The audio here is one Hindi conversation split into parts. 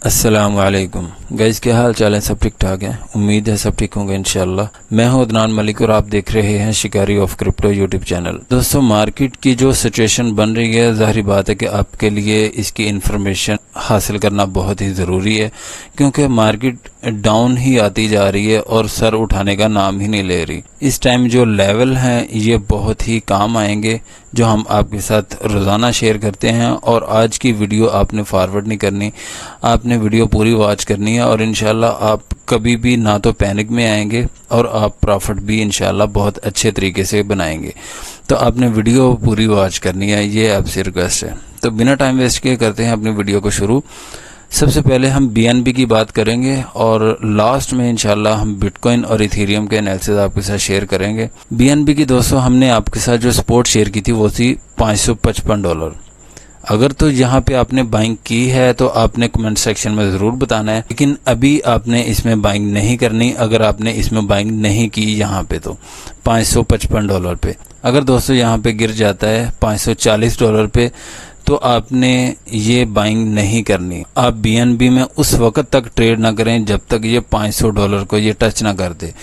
अस्सलामुअलैकुम गाइस, क्या हाल चाल है? सब ठीक ठाक है। उम्मीद है सब ठीक होंगे इंशाल्लाह। मैं हूं अदनान मलिक और आप देख रहे हैं शिकारी ऑफ क्रिप्टो यूट्यूब चैनल। दोस्तों, मार्केट की जो सिचुएशन बन रही है, जाहिर बात है कि आपके लिए इसकी इंफॉर्मेशन हासिल करना बहुत ही ज़रूरी है, क्योंकि मार्केट डाउन ही आती जा रही है और सर उठाने का नाम ही नहीं ले रही। इस टाइम जो लेवल हैं ये बहुत ही काम आएंगे, जो हम आपके साथ रोज़ाना शेयर करते हैं। और आज की वीडियो आपने फॉरवर्ड नहीं करनी, आपने वीडियो पूरी वॉच करनी है और इंशाल्लाह आप कभी भी ना तो पैनिक में आएंगे और आप प्रॉफिट भी इंशाल्लाह बहुत अच्छे तरीके से बनाएंगे। तो आपने वीडियो पूरी वॉच करनी है, ये आपसे रिक्वेस्ट है। तो बिना टाइम वेस्ट किए करते हैं अपनी वीडियो को शुरू। सबसे पहले हम BNB की बात करेंगे और लास्ट में इंशाल्लाह हम बिटकॉइन और इथेरियम के एनालिसिस आपके साथ शेयर करेंगे। BNB की दोस्तों हमने आपके साथ जो सपोर्ट शेयर की थी वो थी $555। अगर तो यहाँ पे आपने बाइंग की है तो आपने कमेंट सेक्शन में ज़रूर बताना है, लेकिन अभी आपने इसमें बाइंग नहीं करनी। अगर आपने इसमें बाइंग नहीं की यहाँ पे तो $555 पे, अगर दोस्तों यहाँ पे गिर जाता है $540 पे, तो आपने ये बाइंग नहीं करनी। आप BNB में उस वक्त तक ट्रेड ना करें जब तक ये $500 को ये टच ना कर दे,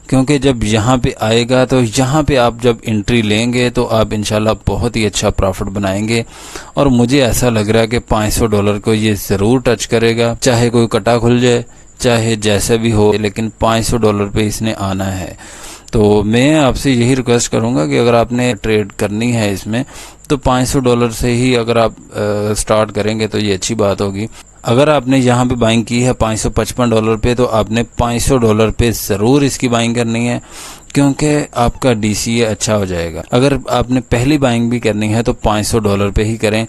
क्योंकि जब यहाँ पे आएगा तो यहाँ पे आप जब एंट्री लेंगे तो आप इंशाल्लाह बहुत ही अच्छा प्रॉफिट बनाएंगे। और मुझे ऐसा लग रहा है कि $500 को ये ज़रूर टच करेगा, चाहे कोई कटा खुल जाए, चाहे जैसा भी हो, लेकिन $500 पे इसने आना है। तो मैं आपसे यही रिक्वेस्ट करूंगा कि अगर आपने ट्रेड करनी है इसमें तो $500 से ही अगर आप स्टार्ट करेंगे तो ये अच्छी बात होगी। अगर आपने यहाँ पे बाइंग की है $555 पे, तो आपने $500 पे ज़रूर इसकी बाइंग करनी है, क्योंकि आपका DCA अच्छा हो जाएगा। अगर आपने पहली बाइंग भी करनी है तो $500 पे ही करें,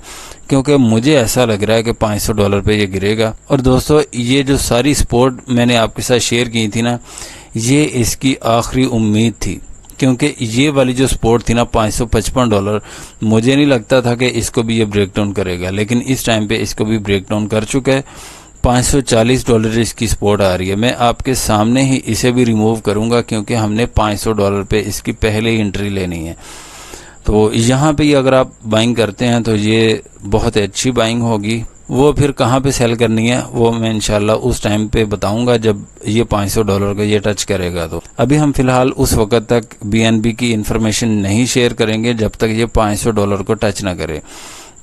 क्योंकि मुझे ऐसा लग रहा है कि $500 पे ये गिरेगा। और दोस्तों, ये जो सारी सपोर्ट मैंने आपके साथ शेयर की थी ना, ये इसकी आखिरी उम्मीद थी, क्योंकि ये वाली जो सपोर्ट थी ना $555, मुझे नहीं लगता था कि इसको भी ये ब्रेक डाउन करेगा, लेकिन इस टाइम पे इसको भी ब्रेक डाउन कर चुका है। $540 इसकी सपोर्ट आ रही है। मैं आपके सामने ही इसे भी रिमूव करूंगा, क्योंकि हमने $500 पे इसकी पहले ही एंट्री लेनी है। तो यहाँ पे अगर आप बाइंग करते हैं तो ये बहुत अच्छी बाइंग होगी। वो फिर कहाँ पे सेल करनी है वो मैं इंशाल्लाह उस टाइम पे बताऊंगा जब ये $500 को ये टच करेगा। तो अभी हम फिलहाल उस वक्त तक BNB की इंफॉर्मेशन नहीं शेयर करेंगे जब तक ये $500 को टच ना करे।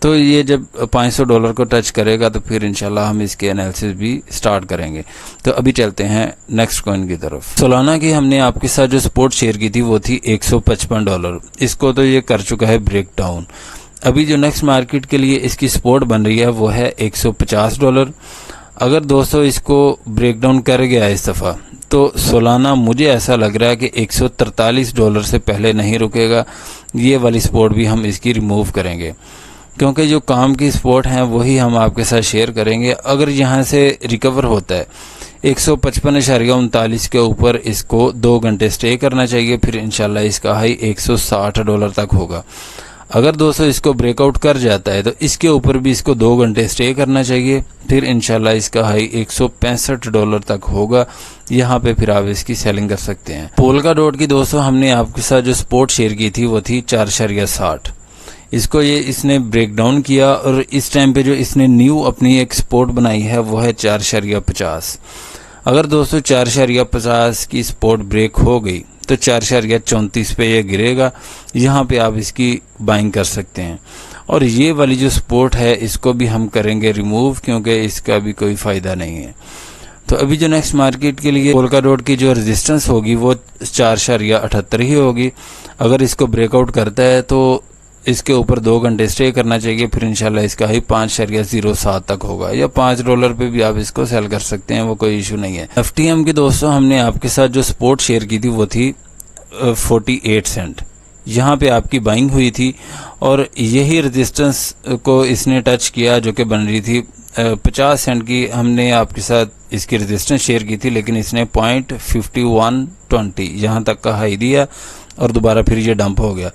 तो ये जब $500 को टच करेगा तो फिर इंशाल्लाह हम इसके एनालिसिस भी स्टार्ट करेंगे। तो अभी चलते हैं नेक्स्ट कॉइन की तरफ। सोलाना की हमने आपके साथ जो सपोर्ट शेयर की थी वो थी $155। इसको तो ये कर चुका है ब्रेक डाउन। अभी जो नेक्स्ट मार्केट के लिए इसकी सपोर्ट बन रही है वो है $150। अगर दोस्तों इसको ब्रेक डाउन कर गया इस दफ़ा, तो सोलाना मुझे ऐसा लग रहा है कि $143 से पहले नहीं रुकेगा। ये वाली सपोर्ट भी हम इसकी रिमूव करेंगे, क्योंकि जो काम की सपोर्ट हैं वही हम आपके साथ शेयर करेंगे। अगर यहाँ से रिकवर होता है 155.39 के ऊपर, इसको 2 घंटे स्टे करना चाहिए, फिर इंशाल्लाह इसका हाई $160 तक होगा। अगर दोस्तों इसको ब्रेकआउट कर जाता है तो इसके ऊपर भी इसको 2 घंटे स्टे करना चाहिए, फिर इंशाल्लाह इसका हाई $165 तक होगा। यहाँ पे फिर आप इसकी सेलिंग कर सकते हैं। पोल्काडॉट की दोस्तों हमने आपके साथ जो सपोर्ट शेयर की थी वो थी 4.60। इसको ये इसने ब्रेक डाउन किया और इस टाइम पे जो इसने न्यू अपनी एक सपोर्ट बनाई है वो है 4.50। अगर दोस्तों 4.50 की सपोर्ट ब्रेक हो गई तो 4.34 पे ये गिरेगा। यहाँ पे आप इसकी बाइंग कर सकते हैं। और ये वाली जो सपोर्ट है इसको भी हम करेंगे रिमूव, क्योंकि इसका भी कोई फ़ायदा नहीं है। तो अभी जो नेक्स्ट मार्केट के लिए पोल्काडॉट की जो रेजिस्टेंस होगी वो 4.78 ही होगी। अगर इसको ब्रेकआउट करता है तो इसके ऊपर 2 घंटे स्टे करना चाहिए, फिर इंशाल्लाह इसका ही 5.07 तक होगा, या $5 पे भी आप इसको सेल कर सकते हैं, वो कोई इशू नहीं है। FTM की दोस्तों हमने आपके साथ जो सपोर्ट शेयर की थी वो थी 48 सेंट। यहाँ पे आपकी बाइंग हुई थी और यही रेजिस्टेंस को इसने टच किया, जो कि बन रही थी 50 सेंट की। हमने आपके साथ इसकी रेजिस्टेंस शेयर की थी, लेकिन इसने 0.5120 यहाँ तक का हाई दिया और दोबारा फिर ये डंप हो गया।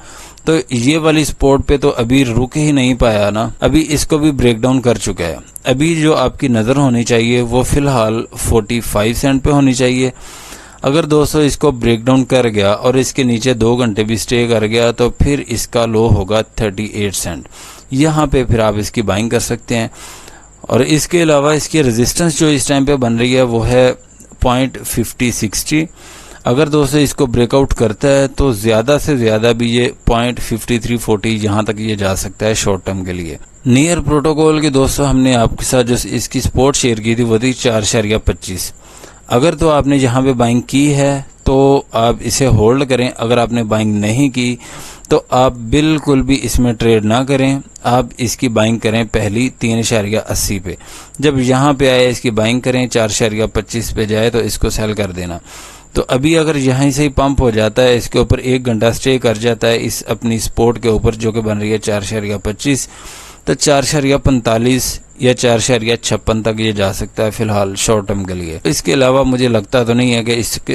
तो ये वाली सपोर्ट पे तो अभी रुक ही नहीं पाया ना, अभी इसको भी ब्रेक डाउन कर चुका है। अभी जो आपकी नज़र होनी चाहिए वो फिलहाल 45 सेंट पे होनी चाहिए। अगर दोस्तों इसको ब्रेक डाउन कर गया और इसके नीचे 2 घंटे भी स्टे कर गया तो फिर इसका लो होगा 38 सेंट। यहाँ पे फिर आप इसकी बाइंग कर सकते हैं। और इसके अलावा इसकी रेजिस्टेंस जो इस टाइम पे बन रही है वो है 0.5060। अगर दोस्तों इसको ब्रेकआउट करता है तो ज़्यादा से ज़्यादा भी ये 0.5340 यहाँ तक ये जा सकता है शॉर्ट टर्म के लिए। नियर प्रोटोकॉल के दोस्तों हमने आपके साथ जो इसकी सपोर्ट शेयर की थी वो थी 4.25। अगर तो आपने यहाँ पे बाइंग की है तो आप इसे होल्ड करें, अगर आपने बाइंग नहीं की तो आप बिल्कुल भी इसमें ट्रेड ना करें। आप इसकी बाइंग करें पहली 3.80 पे, जब यहाँ पे आए इसकी बाइंग करें, 4.25 पे जाए तो इसको सेल कर देना। तो अभी अगर यहाँ से ही पंप हो जाता है, इसके ऊपर 1 घंटा स्टे कर जाता है इस अपनी सपोर्ट के ऊपर जो कि बन रही है 4.25, तो 4.45 या 4.56 तक ये जा सकता है फिलहाल शॉर्ट टर्म के लिए। इसके अलावा मुझे लगता तो नहीं है कि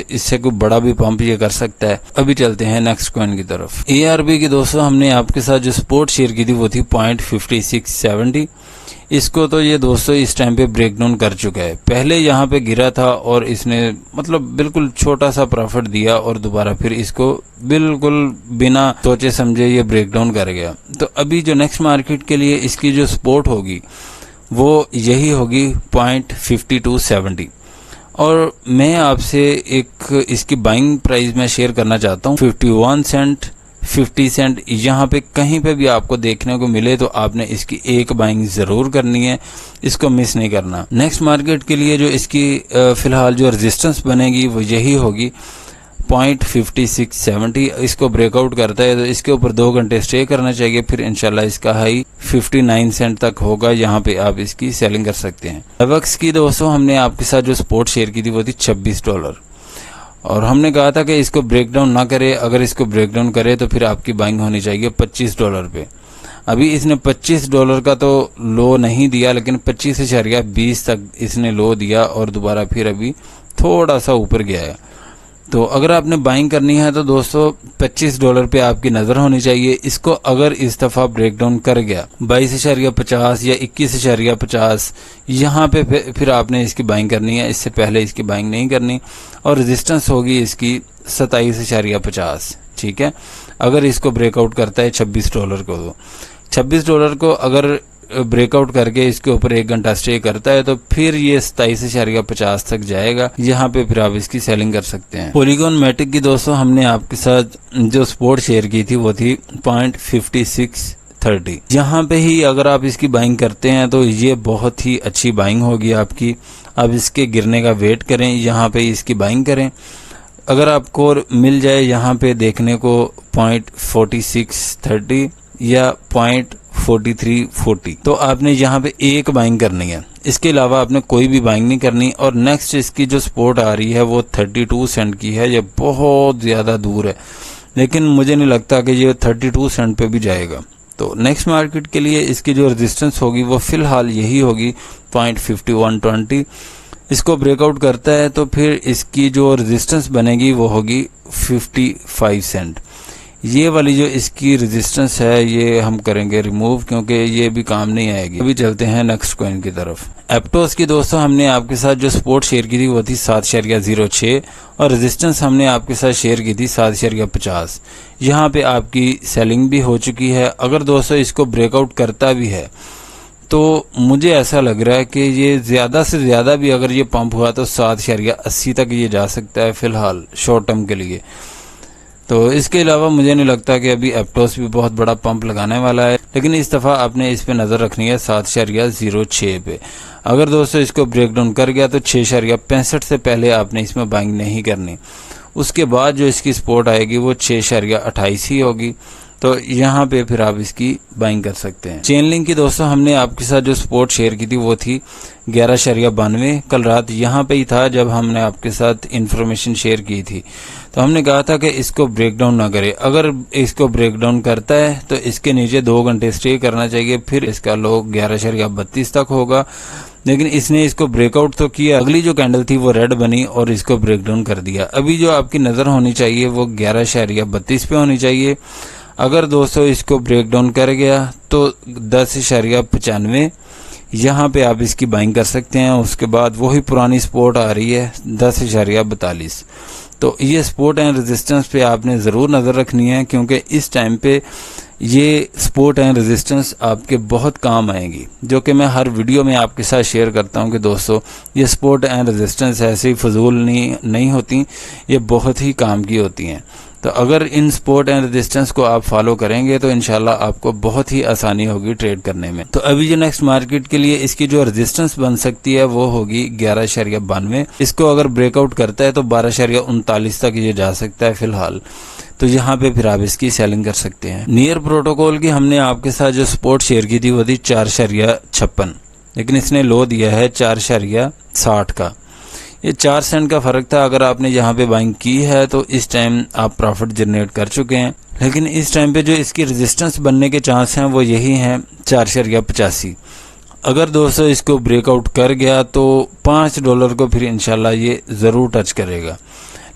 इससे कोई बड़ा भी पंप ये कर सकता है। अभी चलते हैं नेक्स्ट कॉइन की तरफ। ARB की दोस्तों हमने आपके साथ जो सपोर्ट शेयर की थी वो थी 0.5670। इसको तो ये दोस्तों इस टाइम पे ब्रेक डाउन कर चुका है। पहले यहाँ पे गिरा था और इसने मतलब बिल्कुल छोटा सा प्रॉफिट दिया और दोबारा फिर इसको बिल्कुल बिना सोचे समझे ये ब्रेक डाउन कर गया। तो अभी जो नेक्स्ट मार्केट के लिए इसकी जो सपोर्ट होगी वो यही होगी 0.5270। और मैं आपसे एक इसकी बाइंग प्राइस में शेयर करना चाहता हूँ 51 सेंट 50 सेंट। यहाँ पे कहीं पे भी आपको देखने को मिले तो आपने इसकी एक बाइंग ज़रूर करनी है, इसको मिस नहीं करना। नेक्स्ट मार्केट के लिए जो इसकी फ़िलहाल जो रेजिस्टेंस बनेगी वो यही होगी 0.5670। इसको ब्रेकआउट करता है तो इसके ऊपर 2 घंटे स्टे करना चाहिए, फिर इंशाल्लाह इसका हाई 59 सेंट तक होगा। यहाँ पे आप इसकी सेलिंग कर सकते हैं। एवक्स की दोस्तों हमने आपके साथ जो सपोर्ट शेयर की थी वो थी $26 और हमने कहा था कि इसको ब्रेक डाउन ना करे। अगर इसको ब्रेक डाउन करे तो फिर आपकी बाइंग होनी चाहिए $25 पे। अभी इसने $25 का तो लो नहीं दिया, लेकिन 25.20 तक इसने लो दिया और दोबारा फिर अभी थोड़ा सा ऊपर गया है। तो अगर आपने बाइंग करनी है तो दोस्तों $25 पे आपकी नज़र होनी चाहिए। इसको अगर इस दफ़ा ब्रेक डाउन कर गया 22.50 या 21.50, यहाँ पे फिर आपने इसकी बाइंग करनी है, इससे पहले इसकी बाइंग नहीं करनी। और रेजिस्टेंस होगी इसकी 27.50। ठीक है, अगर इसको ब्रेकआउट करता है $26 को, तो $26 को अगर ब्रेकआउट करके इसके ऊपर 1 घंटा स्टे करता है तो फिर ये 27.50 तक जाएगा। यहाँ पे फिर आप इसकी सेलिंग कर सकते हैं। पॉलीगॉन मैटिक की दोस्तों हमने आपके साथ जो सपोर्ट शेयर की थी वो थी 0.5630। यहाँ पे ही अगर आप इसकी बाइंग करते हैं तो ये बहुत ही अच्छी बाइंग होगी आपकी। अब इसके गिरने का वेट करें, यहाँ पे इसकी बाइंग करें। अगर आपको मिल जाए यहाँ पे देखने को 0.4630 या 0.4340, तो आपने यहाँ पे एक बाइंग करनी है, इसके अलावा आपने कोई भी बाइंग नहीं करनी। और नेक्स्ट इसकी जो सपोर्ट आ रही है वो 32 सेंट की है। ये बहुत ज़्यादा दूर है, लेकिन मुझे नहीं लगता कि ये 32 सेंट पे भी जाएगा। तो नेक्स्ट मार्केट के लिए इसकी जो रेजिस्टेंस होगी वो फिलहाल यही होगी 0.5120। इसको ब्रेकआउट करता है तो फिर इसकी जो रेजिस्टेंस बनेगी वो होगी 55 सेंट। ये वाली जो इसकी रेजिस्टेंस है ये हम करेंगे रिमूव, क्योंकि ये भी काम नहीं आएगी। अभी चलते हैं नेक्स्ट कॉइन की तरफ। एप्टोस की दोस्तों हमने आपके साथ जो सपोर्ट शेयर की थी वो थी 7.06 और रेजिस्टेंस हमने आपके साथ शेयर की थी 7.50। यहाँ पे आपकी सेलिंग भी हो चुकी है। अगर दोस्तों इसको ब्रेकआउट करता भी है तो मुझे ऐसा लग रहा है कि ये ज़्यादा से ज़्यादा भी अगर ये पंप हुआ तो 7.80 तक ये जा सकता है फिलहाल शॉर्ट टर्म के लिए। तो इसके अलावा मुझे नहीं लगता कि अभी एप्टोस भी बहुत बड़ा पंप लगाने वाला है, लेकिन इस दफ़ा आपने इस पे नज़र रखनी है 7.06 पे। अगर दोस्तों इसको ब्रेक डाउन कर गया तो 6.65 से पहले आपने इसमें बाइंग नहीं करनी। उसके बाद जो इसकी सपोर्ट आएगी वो 6.28 ही होगी, तो यहाँ पे फिर आप इसकी बाइंग कर सकते हैं। चेन लिंक की दोस्तों हमने आपके साथ जो सपोर्ट शेयर की थी वो थी 11.92। कल रात यहाँ पे ही था जब हमने आपके साथ इंफॉर्मेशन शेयर की थी। तो हमने कहा था कि इसको ब्रेक डाउन ना करे। अगर इसको ब्रेक डाउन करता है तो इसके नीचे 2 घंटे स्टे करना चाहिए, फिर इसका लो 11.32 तक होगा। लेकिन इसने इसको ब्रेकआउट तो किया, अगली जो कैंडल थी वो रेड बनी और इसको ब्रेक डाउन कर दिया। अभी जो आपकी नज़र होनी चाहिए वो 11.32 पे होनी चाहिए। अगर दोस्तों इसको ब्रेक डाउन कर गया तो 10.95 यहाँ पे आप इसकी बाइंग कर सकते हैं। उसके बाद वही पुरानी सपोर्ट आ रही है 10.42। तो ये सपोर्ट एंड रेजिस्टेंस पे आपने ज़रूर नज़र रखनी है, क्योंकि इस टाइम पे ये सपोर्ट एंड रेजिस्टेंस आपके बहुत काम आएगी, जो कि मैं हर वीडियो में आपके साथ शेयर करता हूं कि दोस्तों ये सपोर्ट एंड रेजिस्टेंस ऐसे ही फजूल नहीं होती, ये बहुत ही काम की होती हैं। तो अगर इन सपोर्ट एंड रेजिस्टेंस को आप फॉलो करेंगे तो इंशाल्लाह आपको बहुत ही आसानी होगी ट्रेड करने में। तो अभी जो नेक्स्ट मार्केट के लिए इसकी जो रेजिस्टेंस बन सकती है वो होगी 11.92। इसको अगर ब्रेकआउट करता है तो 12.39 तक ये जा सकता है फिलहाल। तो यहाँ पे फिर आप इसकी सेलिंग कर सकते हैं। नियर प्रोटोकॉल की हमने आपके साथ जो सपोर्ट शेयर की थी वो थी 4.56, लेकिन इसने लो दिया है 4.60 का। ये 4 सेंट का फर्क था। अगर आपने यहाँ पे बाइंग की है तो इस टाइम आप प्रॉफिट जनरेट कर चुके हैं, लेकिन इस टाइम पे जो इसकी रेजिस्टेंस बनने के चांस हैं वो यही हैं 4.85। अगर दोस्तों इसको ब्रेकआउट कर गया तो $5 को फिर इंशाल्लाह ये ज़रूर टच करेगा।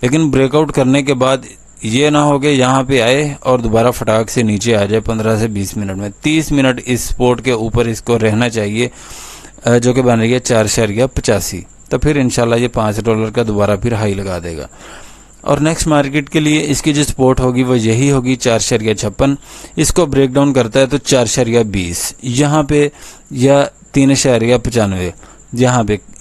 लेकिन ब्रेकआउट करने के बाद ये ना हो कि यहाँ पे आए और दोबारा फटाक से नीचे आ जाए 15 से 20 मिनट में। 30 मिनट इस सपोर्ट के ऊपर इसको रहना चाहिए, जो कि बन रही है 4.85। तो फिर इंशाल्लाह ये $5 का दोबारा फिर हाई लगा देगा। और नेक्स्ट मार्केट के लिए इसकी जो सपोर्ट होगी वो यही होगी 4.56। इसको ब्रेक डाउन करता है तो 4.20 यहाँ पे या 3.95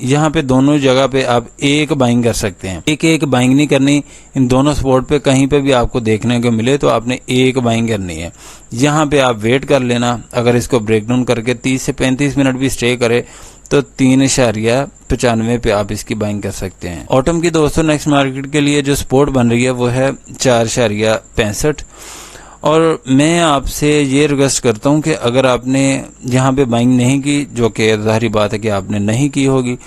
यहाँ पे दोनों जगह पे आप एक बाइंग कर सकते हैं। एक बाइंग नहीं करनी, इन दोनों सपोर्ट पे कहीं पे भी आपको देखने को मिले तो आपने एक बाइंग करनी है। यहाँ पे आप वेट कर लेना। अगर इसको ब्रेक डाउन करके 30 से 35 मिनट भी स्टे करे तो 3.95 पे आप इसकी बाइंग कर सकते हैं। ऑटम की दोस्तों नेक्स्ट मार्केट के लिए जो सपोर्ट बन रही है वो है 4.65। और मैं आपसे ये रिक्वेस्ट करता हूँ कि अगर आपने यहाँ पे बाइंग नहीं की, जो कि ज़ाहिर बात है कि आपने नहीं की होगी,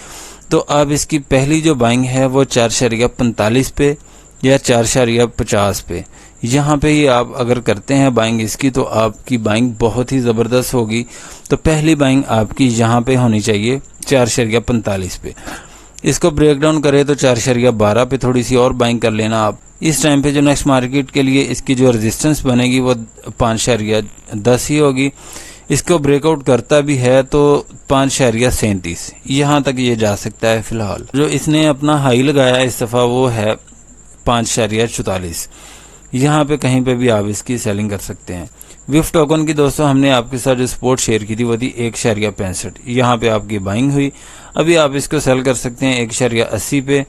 तो आप इसकी पहली जो बाइंग है वो 4.45 पे या 4.50 पे, यहाँ पे ही आप अगर करते हैं बाइंग इसकी तो आपकी बाइंग बहुत ही ज़बरदस्त होगी। तो पहली बाइंग आपकी यहाँ पे होनी चाहिए 4.45 पे। इसको ब्रेक डाउन करे तो 4.12 पे थोड़ी सी और बाइंग कर लेना आप। इस टाइम पे जो नेक्स्ट मार्केट के लिए इसकी जो रेजिस्टेंस बनेगी वो 5.10 ही होगी। इसको ब्रेकआउट करता भी है तो 5.37 यहाँ तक ये जा सकता है फिलहाल। जो इसने अपना हाई लगाया इस दफ़ा वो है 5.44। यहाँ पे कहीं पे भी आप इसकी सेलिंग कर सकते हैं। विफ टोकन की दोस्तों हमने आपके साथ जो सपोर्ट शेयर की थी वो थी 1.65। यहाँ पे आपकी बाइंग हुई। अभी आप इसको सेल कर सकते हैं 1.80 पे।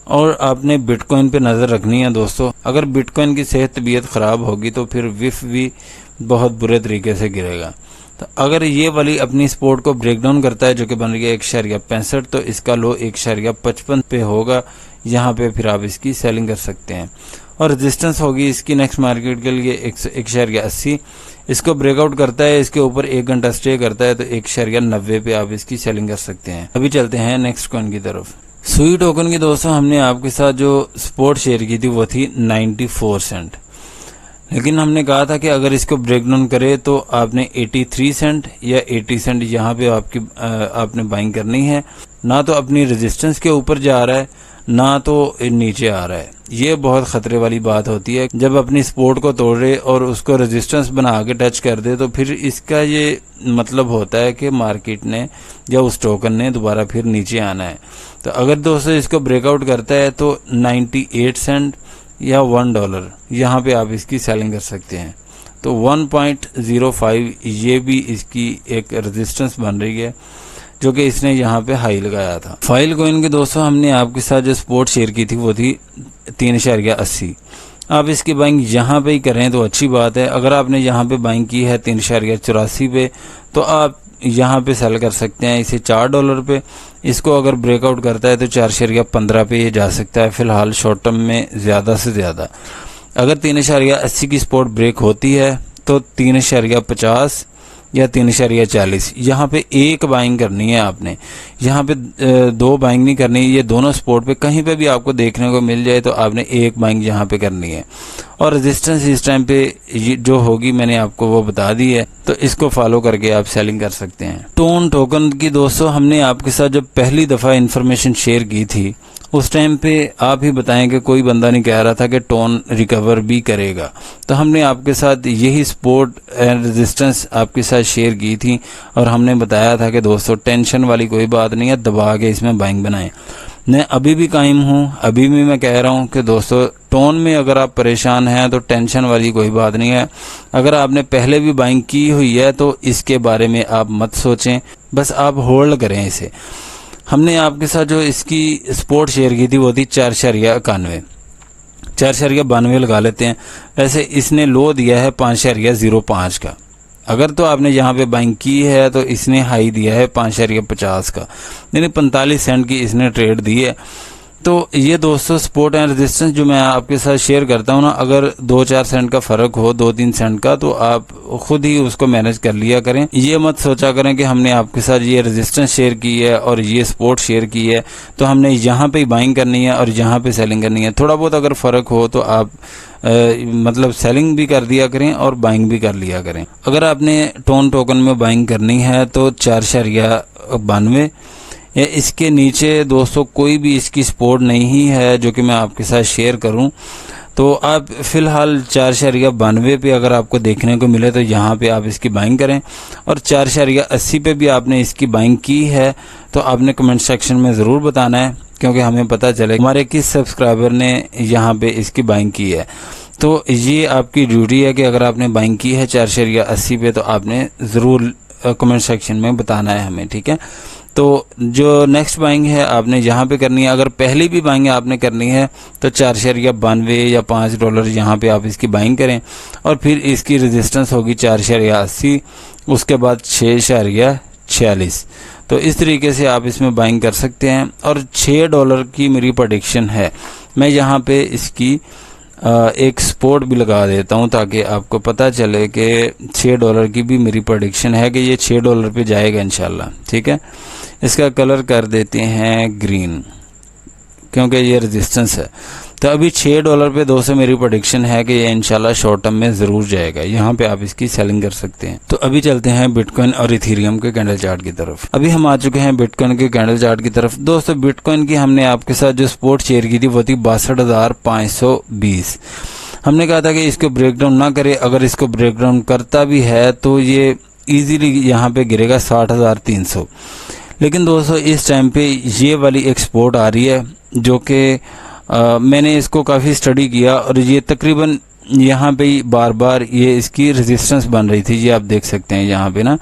और आपने बिटकॉइन पे नज़र रखनी है दोस्तों। अगर बिटकॉइन की सेहत तबीयत ख़राब होगी तो फिर विफ भी बहुत बुरे तरीके से गिरेगा। तो अगर ये वाली अपनी सपोर्ट को ब्रेक डाउन करता है जो कि बन रही है 1.65, तो इसका लो 1.55 पे होगा। यहाँ पे फिर आप इसकी सेलिंग कर सकते हैं। और रेजिस्टेंस होगी इसकी नेक्स्ट मार्केट के लिए 1.80। इसको ब्रेकआउट करता है, इसके ऊपर 1 घंटा स्टे करता है तो 1.90 पे आप इसकी सेलिंग कर सकते हैं। अभी चलते हैं नेक्स्ट कॉइन की तरफ। सुई टोकन की दोस्तों हमने आपके साथ जो सपोर्ट शेयर की थी वो थी 94 सेंट, लेकिन हमने कहा था कि अगर इसको ब्रेक डाउन करे तो आपने 83 सेंट या 80 सेंट यहाँ पे आपने बाइंग करनी है। ना तो अपनी रेजिस्टेंस के ऊपर जा रहा है ना तो नीचे आ रहा है। ये बहुत खतरे वाली बात होती है जब अपनी सपोर्ट को तोड़े और उसको रेजिस्टेंस बना के टच कर दे, तो फिर इसका ये मतलब होता है कि मार्केट ने या उस टोकन ने दोबारा फिर नीचे आना है। तो अगर दोस्तों इसको ब्रेकआउट करता है तो 98 सेंट या $1 यहाँ पे आप इसकी सेलिंग कर सकते हैं। तो 1.05 ये भी इसकी एक रेजिस्टेंस बन रही है जो कि इसने यहाँ पे हाई लगाया था। फाइल कॉइन के दोस्तों हमने आपके साथ जो सपोर्ट शेयर की थी वो थी 3.80। आप इसकी बाइंग यहाँ पे ही करें तो अच्छी बात है। अगर आपने यहाँ पे बाइंग की है 3.84 पे तो आप यहाँ पे सेल कर सकते हैं इसे $4 पे। इसको अगर ब्रेकआउट करता है तो 4.15 पे ये जा सकता है फिलहाल शॉर्ट टर्म में ज़्यादा से ज़्यादा। अगर 3.80 की सपोर्ट ब्रेक होती है तो 3.50 या 3.40 यहाँ पे एक बाइंग करनी है आपने। यहाँ पे दो बाइंग नहीं करनी, ये दोनों सपोर्ट पे कहीं पे भी आपको देखने को मिल जाए तो आपने एक बाइंग यहाँ पे करनी है। और रेजिस्टेंस इस टाइम पे जो होगी मैंने आपको वो बता दी है, तो इसको फॉलो करके आप सेलिंग कर सकते हैं। टोन टोकन की दोस्तों हमने आपके साथ जब पहली दफ़ा इन्फॉर्मेशन शेयर की थी उस टाइम पे आप ही बताएं कि कोई बंदा नहीं कह रहा था कि टोन रिकवर भी करेगा। तो हमने आपके साथ यही सपोर्ट एंड रेजिस्टेंस आपके साथ शेयर की थी और हमने बताया था कि दोस्तों टेंशन वाली कोई बात नहीं है, दबा के इसमें बाइंग बनाएं। मैं अभी भी कायम हूँ, अभी भी मैं कह रहा हूँ कि दोस्तों टोन में अगर आप परेशान हैं तो टेंशन वाली कोई बात नहीं है। अगर आपने पहले भी बाइंग की हुई है तो इसके बारे में आप मत सोचें, बस आप होल्ड करें इसे। हमने आपके साथ जो इसकी सपोर्ट शेयर की थी वो थी 4.91, 4.92 लगा लेते हैं। वैसे इसने लो दिया है 5.05 का। अगर तो आपने यहाँ पे बाइंग की है तो इसने हाई दिया है 5.50 का, यानी 45 सेंट की इसने ट्रेड दी है। तो ये दोस्तों सपोर्ट एंड रेजिस्टेंस जो मैं आपके साथ शेयर करता हूँ ना, अगर 2-4 सेंट का फ़र्क हो, 2-3 सेंट का, तो आप खुद ही उसको मैनेज कर लिया करें। ये मत सोचा करें कि हमने आपके साथ ये रेजिस्टेंस शेयर की है और ये सपोर्ट शेयर की है तो हमने यहाँ पे ही बाइंग करनी है और यहाँ पे सेलिंग करनी है। थोड़ा बहुत अगर फ़र्क हो तो आप मतलब सेलिंग भी कर दिया करें और बाइंग भी कर लिया करें। अगर आपने टोन टोकन में बाइंग करनी है तो 4.92 या इसके नीचे दोस्तों कोई भी इसकी सपोर्ट नहीं है जो कि मैं आपके साथ शेयर करूं। तो आप फ़िलहाल 4.92 पे अगर आपको देखने को मिले तो यहाँ पे आप इसकी बाइंग करें, और 4.80 पे भी आपने इसकी बाइंग की है तो आपने कमेंट सेक्शन में ज़रूर बताना है, क्योंकि हमें पता चले हमारे किस सब्सक्राइबर ने यहाँ पे इसकी बाइंग की है। तो ये आपकी ड्यूटी है कि अगर आपने बाइंग की है 4.80 पे तो आपने ज़रूर कमेंट सेक्शन में बताना है हमें, ठीक है। तो जो नेक्स्ट बाइंग है आपने यहाँ पे करनी है। अगर पहली भी बाइंग आपने करनी है तो 4.92 या $5 यहाँ पे आप इसकी बाइंग करें, और फिर इसकी रेजिस्टेंस होगी 4.80, उसके बाद 6.46। तो इस तरीके से आप इसमें बाइंग कर सकते हैं। और $6 की मेरी प्रेडिक्शन है। मैं यहाँ पे इसकी एक सपोर्ट भी लगा देता हूँ ताकि आपको पता चले कि $6 की भी मेरी प्रेडिक्शन है कि ये $6 पे जाएगा इंशाल्लाह, ठीक है। इसका कलर कर देते हैं ग्रीन, क्योंकि ये रेजिस्टेंस है। तो अभी $6 पे दोस्तों मेरी प्रेडिक्शन है कि ये इंशाल्लाह शॉर्ट टर्म में ज़रूर जाएगा। यहाँ पे आप इसकी सेलिंग कर सकते हैं। तो अभी चलते हैं बिटकॉइन और इथेरियम के कैंडल चार्ट की तरफ। अभी हम आ चुके हैं बिटकॉइन के कैंडल चार्ट की तरफ। दोस्तों बिटकॉइन की हमने आपके साथ जो सपोर्ट शेयर की थी वो थी 62,520। हमने कहा था कि इसको ब्रेकडाउन ना करे, अगर इसको ब्रेकडाउन करता भी है तो ये ईजीली यहाँ पे गिरेगा 60,300। लेकिन दोस्तों इस टाइम पे ये वाली एक सपोर्ट आ रही है जो कि मैंने इसको काफ़ी स्टडी किया, और ये तकरीबन यहाँ पे ही बार बार ये इसकी रेजिस्टेंस बन रही थी। ये आप देख सकते हैं यहाँ पे ना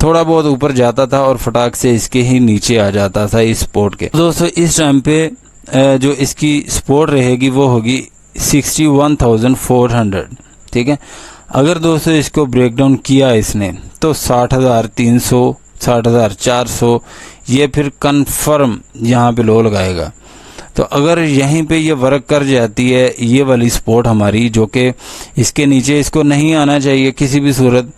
थोड़ा बहुत ऊपर जाता था और फटाक से इसके ही नीचे आ जाता था इस सपोर्ट के। दोस्तों इस टाइम पे जो इसकी सपोर्ट रहेगी वो होगी 61,400, ठीक है। अगर दोस्तों इसको ब्रेकडाउन किया इसने तो 60,300, 60,400 ये फिर कंफर्म यहाँ पे लो लगाएगा। तो अगर यहीं पे ये वर्क कर जाती है ये वाली सपोर्ट हमारी, जो कि इसके नीचे इसको नहीं आना चाहिए किसी भी सूरत,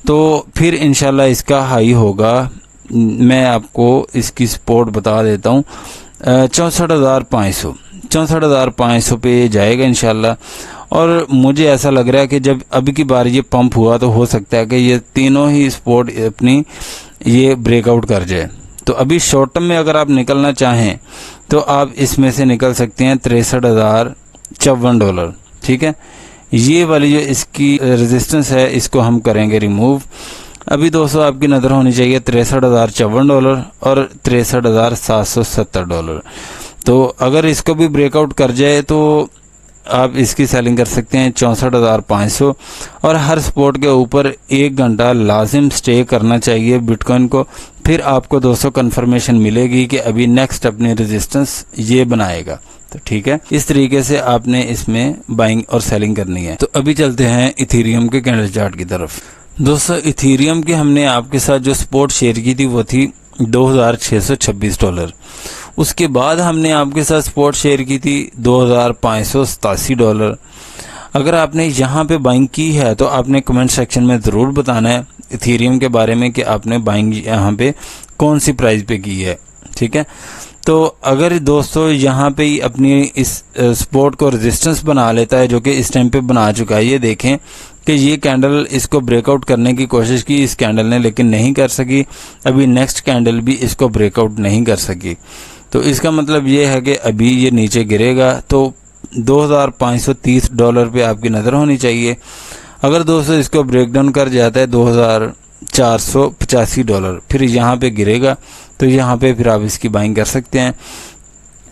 तो फिर इंशाल्लाह इसका हाई होगा। मैं आपको इसकी सपोर्ट बता देता हूँ 64,500, 64,500 पे जाएगा इंशाल्लाह। और मुझे ऐसा लग रहा है कि जब अभी की बार ये पंप हुआ तो हो सकता है कि ये तीनों ही सपोर्ट अपनी ये ब्रेकआउट कर जाए। तो अभी शॉर्ट टर्म में अगर आप निकलना चाहें तो आप इसमें से निकल सकते हैं $63,054, ठीक है। ये वाली जो इसकी रेजिस्टेंस है इसको हम करेंगे रिमूव। अभी दोस्तों आपकी नज़र होनी चाहिए $63,054 और $63,770। तो अगर इसको भी ब्रेकआउट कर जाए तो आप इसकी सेलिंग कर सकते हैं 64,500। और हर सपोर्ट के ऊपर 1 घंटा लाजिम स्टे करना चाहिए बिटकॉइन को, फिर आपको दोस्तों कंफर्मेशन मिलेगी कि अभी नेक्स्ट अपनी रेजिस्टेंस ये बनाएगा। तो ठीक है, इस तरीके से आपने इसमें बाइंग और सेलिंग करनी है। तो अभी चलते हैं इथेरियम के कैंडल चार्ट की तरफ। दोस्तों इथेरियम की हमने आपके साथ जो सपोर्ट शेयर की थी वो थी $2,626। उसके बाद हमने आपके साथ सपोर्ट शेयर की थी $2,587। अगर आपने यहाँ पे बाइंग की है तो आपने कमेंट सेक्शन में ज़रूर बताना है इथेरियम के बारे में कि आपने बाइंग यहाँ पे कौन सी प्राइस पे की है, ठीक है। तो अगर दोस्तों यहाँ पे ही अपनी इस सपोर्ट को रेजिस्टेंस बना लेता है, जो कि इस टाइम पे बना चुका है, ये देखें कि ये कैंडल इसको ब्रेकआउट करने की कोशिश की इस कैंडल ने, लेकिन नहीं कर सकी। अभी नेक्स्ट कैंडल भी इसको ब्रेकआउट नहीं कर सकी। तो इसका मतलब ये है कि अभी ये नीचे गिरेगा तो $2,530 पे आपकी नज़र होनी चाहिए। अगर दोस्तों इसको ब्रेकडाउन कर जाता है $2,485, फिर यहाँ पे गिरेगा तो यहाँ पे फिर आप इसकी बाइंग कर सकते हैं।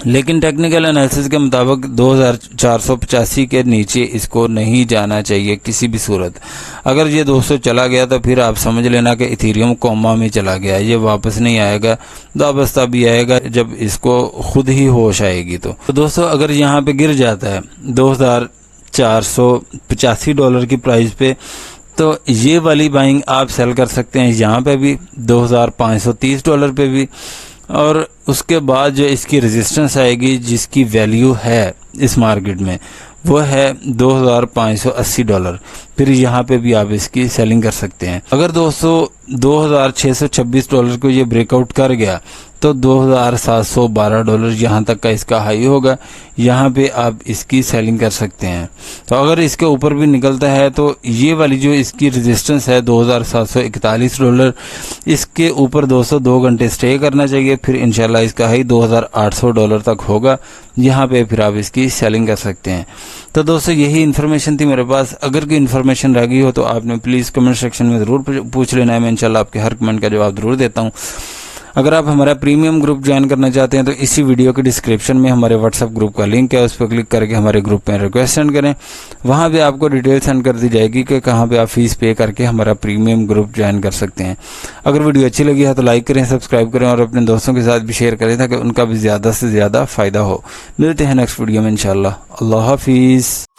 लेकिन टेक्निकल एनालिसिस के मुताबिक 2485 के नीचे इसको नहीं जाना चाहिए किसी भी सूरत। अगर ये 200 चला गया तो फिर आप समझ लेना कि इथेरियम कोमा में चला गया, ये वापस नहीं आएगा। वापस तभी आएगा जब इसको खुद ही होश आएगी। तो दोस्तों अगर यहाँ पे गिर जाता है $2485 की प्राइस पे, तो ये वाली बाइंग आप सेल कर सकते हैं यहाँ पे भी, $2530 पे भी। और उसके बाद जो इसकी रेजिस्टेंस आएगी जिसकी वैल्यू है इस मार्केट में वो है $2580। फिर यहाँ पे भी आप इसकी सेलिंग कर सकते हैं। अगर दोस्तों $2626 को ये ब्रेकआउट कर गया तो $2712 यहाँ तक का इसका हाई होगा, यहाँ पे आप इसकी सेलिंग कर सकते हैं। तो अगर इसके ऊपर भी निकलता है तो ये वाली जो इसकी रेजिस्टेंस है $2741, इसके ऊपर दोस्तों 2 घंटे स्टे करना चाहिए, फिर इंशाल्लाह इसका हाई $2800 तक होगा, यहाँ पे फिर आप इसकी सेलिंग कर सकते हैं। तो दोस्तों यही इन्फॉर्मेशन थी मेरे पास। अगर कोई इन्फॉर्मेशन रह गई हो तो आपने प्लीज़ कमेंट सेक्शन में ज़रूर पूछ लेना है, मैं इंशाल्लाह आपके हर कमेंट का जवाब ज़रूर देता हूँ। अगर आप हमारा प्रीमियम ग्रुप ज्वाइन करना चाहते हैं तो इसी वीडियो के डिस्क्रिप्शन में हमारे व्हाट्सएप ग्रुप का लिंक है, उस पर क्लिक करके हमारे ग्रुप में रिक्वेस्ट सेंड करें। वहाँ पे आपको डिटेल सेंड कर दी जाएगी कि कहाँ पे आप फीस पे करके हमारा प्रीमियम ग्रुप ज्वाइन कर सकते हैं। अगर वीडियो अच्छी लगी है तो लाइक करें, सब्सक्राइब करें और अपने दोस्तों के साथ भी शेयर करें ताकि उनका भी ज़्यादा से ज़्यादा फ़ायदा हो। मिलते हैं नेक्स्ट वीडियो में इंशाल्लाह। अल्लाह हाफिज़।